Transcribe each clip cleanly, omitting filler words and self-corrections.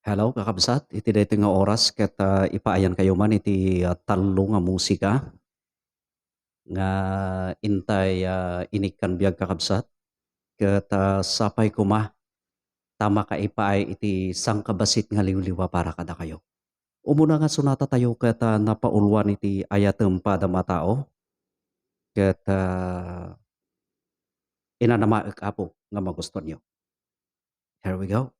Hello kakabsat, iti daytoy nga oras ket, ipaayan kayo man iti, tallo nga musika nga intay, inikkan biag kakabsat ket, sapay kuma ta makaipaay iti sangkabasit nga liwliwa para kadakayo. Umuna nga sonata tayo ket, napaulwan iti ayatem pada matao ket, inanamaek Apo nga magustuhan niyo. Here we go.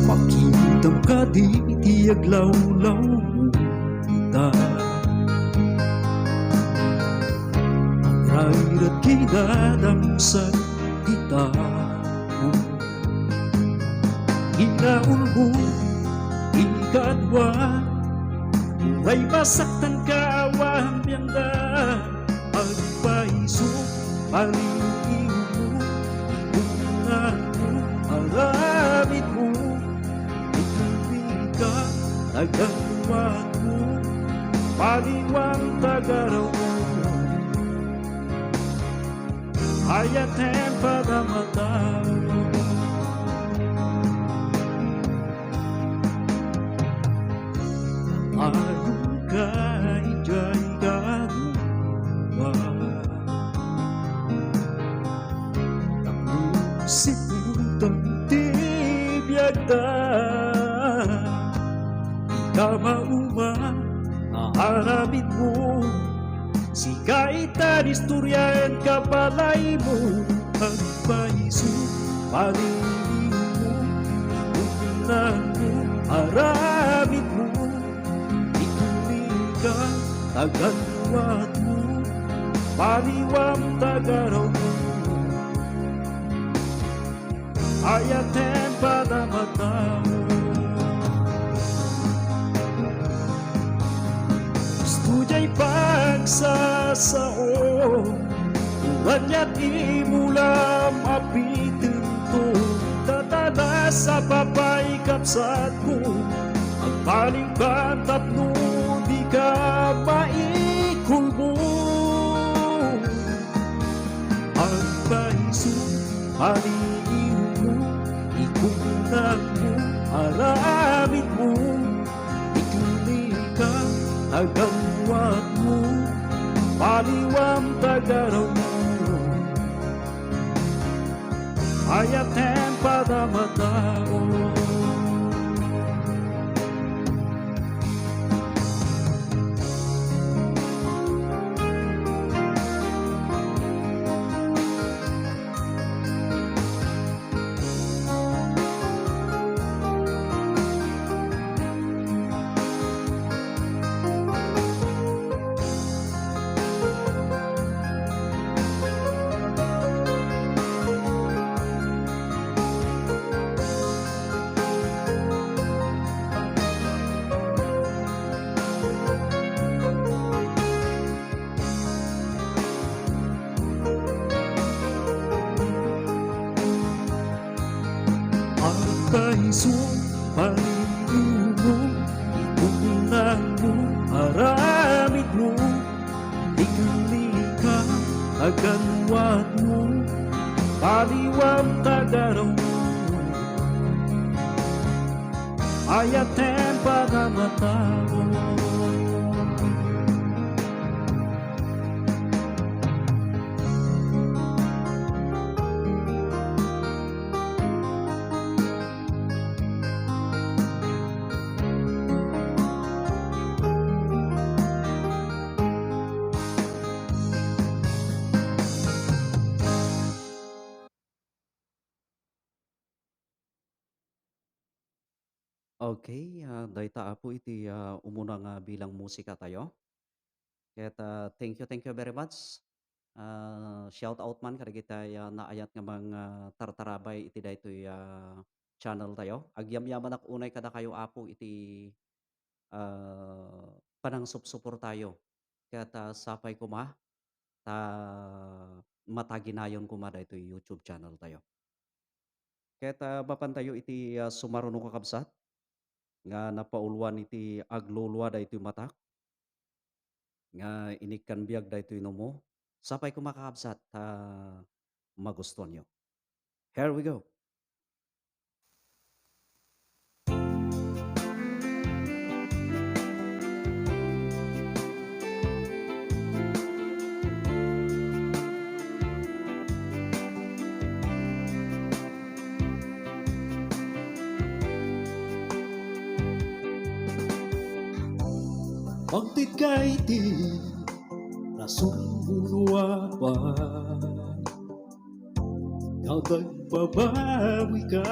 Makitang ka di tiyag-lawlaw kita. Rairat kinadamsan kita mo. Inaulbo, ikadwa, ay masaktan ka awang biyanda. Pagpaiso, paliliw mo, ikungan mo, aramid mo. Ituloy ka, tagaluwag mo, paliwang tagaraw mo. Ayatem pada matao. Ayong kay jay galuwa. Taklusit utang tibiyagda. Kamauma aramid mo. Si kaitan istoryaen kapalay mo. Pagpaiso paliliw mo. Ipunan mo aramid mo. Ituloy ka tagaluwat mo. Paliwang tagaraw mo. Ayatem pada matao. Stujay pagsasao. Uwanya't imulam apitin to. Tatala sa papay kapsat ko. Ang paling bantap no di ka maikulbo. Ang paiso, paliliw mo, ikungan mo, aramid mo. Ituloy ka, tagaluwat mo, paliwang tagaraw mo. Ayatem pada matao. Pagpaiso, paliliw mo, ipunan mo, aramid mo. Ituloy ka, tagaluwat mo, paliwang tagaraw mo. Ayatem pada matao. Okay, dayta Apo iti, umuna nga bilang musika tayo. Ket, thank you very much. Shout out man kadagiti, naayat nga mga tartarabay iti daytoy, channel tayo. Agyamyaman ak unay kadakayo Apo iti, panangsupsupor tayo. Ket, sapay kuma ta mataginayon ko mada ito'y YouTube channel tayo. Ket, mapan tayo iti, sumaruno kakabsat, nga napaulwan iti aglulwa daytoy matak, nga inikkan biag daytoy nomo. Sapay ko makakabsat, magustuhan niyo. Here we go. Pagtikay ti nasumuluapan, kau nagbabawi ka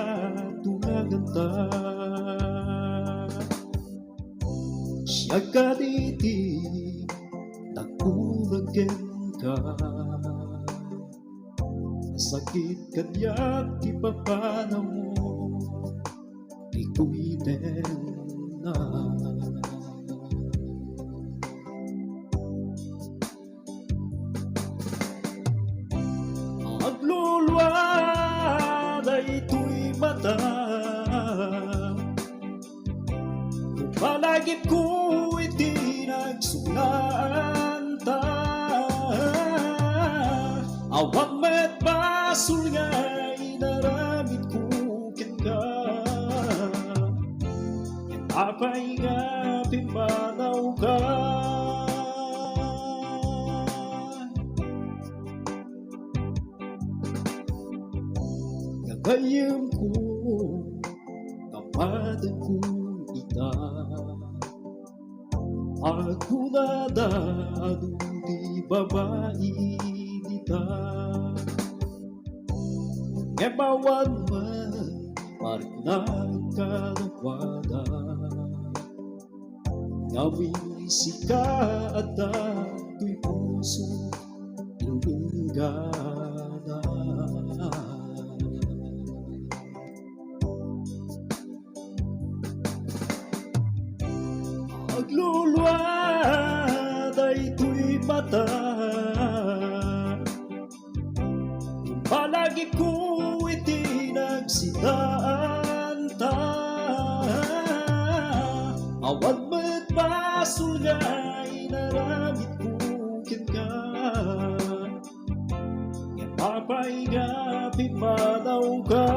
tulagan ta. Siya ka diti nagkulagyan ka, sakit kanyak ipapanaw mo, ikuinen na. Magluluwa daytoy mata, kung palagip ko iti nagsulaan ta. Awag met basol nga inaramid ko ken ka, apay nga pimanaw ka. Gagayam ko kapadan ko ita, ako nada adu di babae dita. Ngebawan man parik na kadakwada, ngawin sika ada tuy puso inggana. Magluluwa daytoy mata, kung palagi ko iti nagsidaan ta. Awag met basol nga inaramid ko ken ka, yapapay nga pimanaw ka.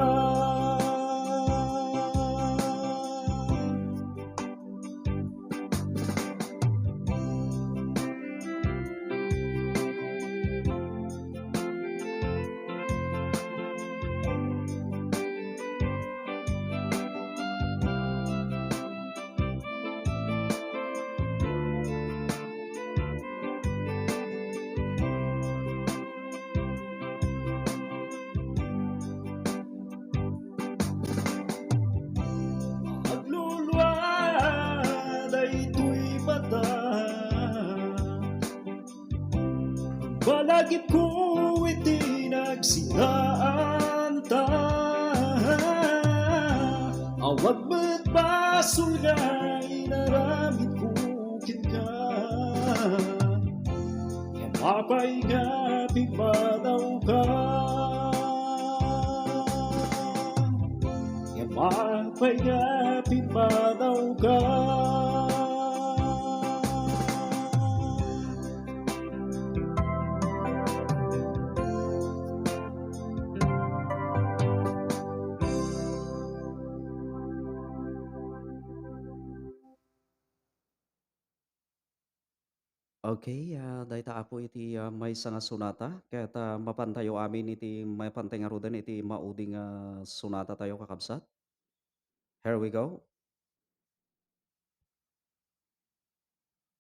Magluluwa daytoy mata, palagip ko iti nagsidaan ta. Awag met basol nga inaramid ko ken ka, yapapay nga pimanaw ka. Yapapay nga pimanaw ka. Okay, dayta apo iti, maysa nga sonata ket, mapan tayo amin iti mapantay nga rudan iti mauding nga sonata tayo kakabsat. Here we go.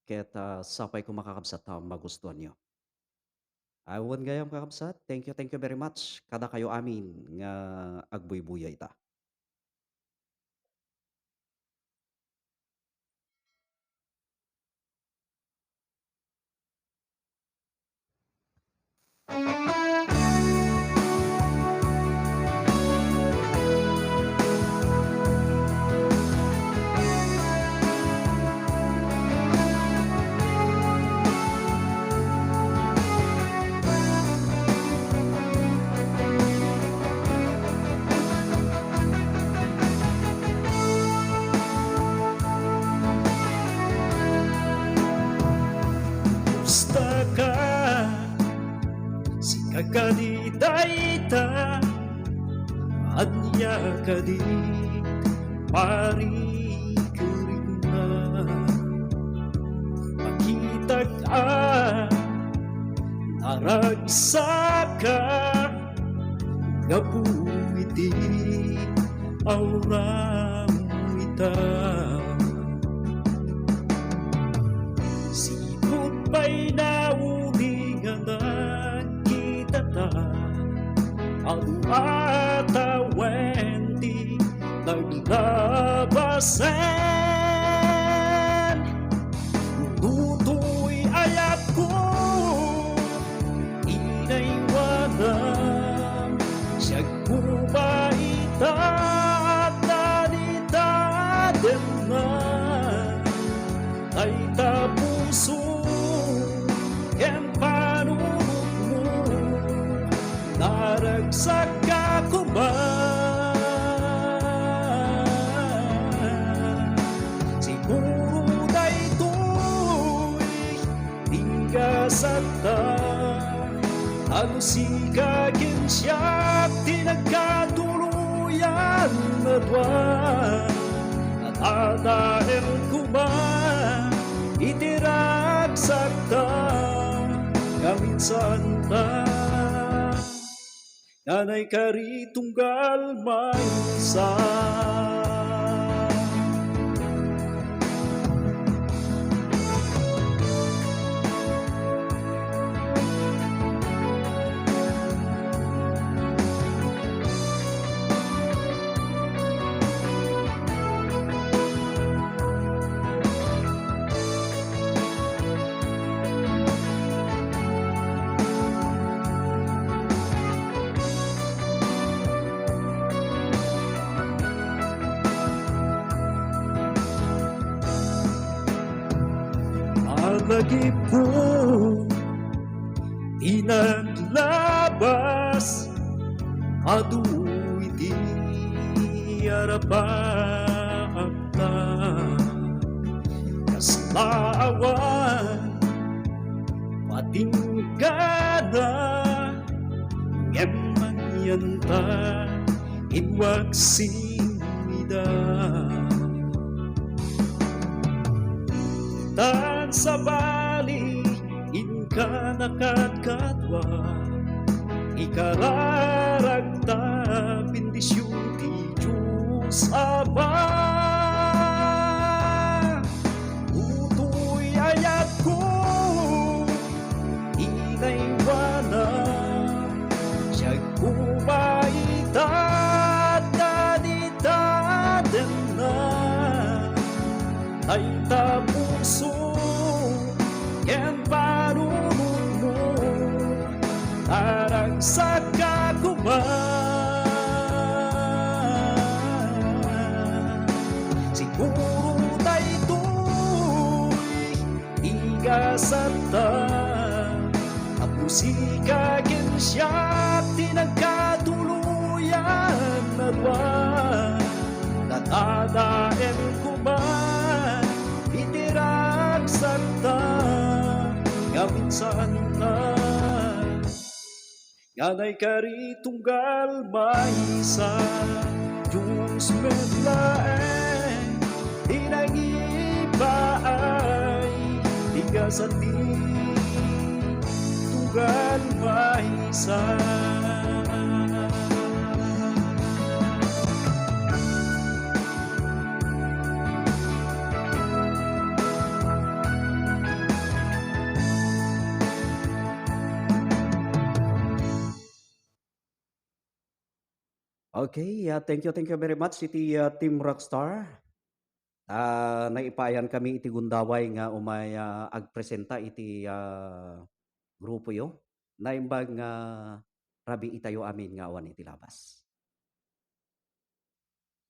Ket, sapay ko makakabsat, magustuhan niyo. Awan gayam kakabsat, thank you very much kada kayo amin nga agbuybuyay ta. kakadidayta anya kadi parikuringa makitag naragsaka gapuiti auram ita sikut pa'y nauningan kita ta adu ata wenti naglabasan tutoy ayat ko inaiwanan siyag kumaita tanitaden na ay tapuso ken panunod mo naragsak ako ba siguro daytoy di ka sakta ano si kagin siya tinagkatuluyan na buwan at adain ko ba itiragsak ta kaminsan ta nanay karitunggal may isa lagi po inaglabas aduy di arapakta kaslaawan patingkada ngemang yanta inwag simida tan sa bali inka nakadkadwa ikararagta bendisyon ti Diyos Aba utoy ayat ko inaiwanan siyag kumaita tanitaden na ay tapuso ken panunod mo naragsak ako ba siguro daytoy igasata at musika ken siya tinagkatuluyan na buwan natadaen ko ba itiragsak ta kaminsan ta yanay karitunggal maysa Diyos medlaeng tinangiba ay tigasan di tugal maysa Okay, thank you very much iti Team Rockstar. Naipayan kami iti gundaway nga umay agpresenta iti grupo yo. Naimbag nga rabi itayo amin nga awan iti labas.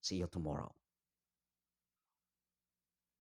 See you tomorrow.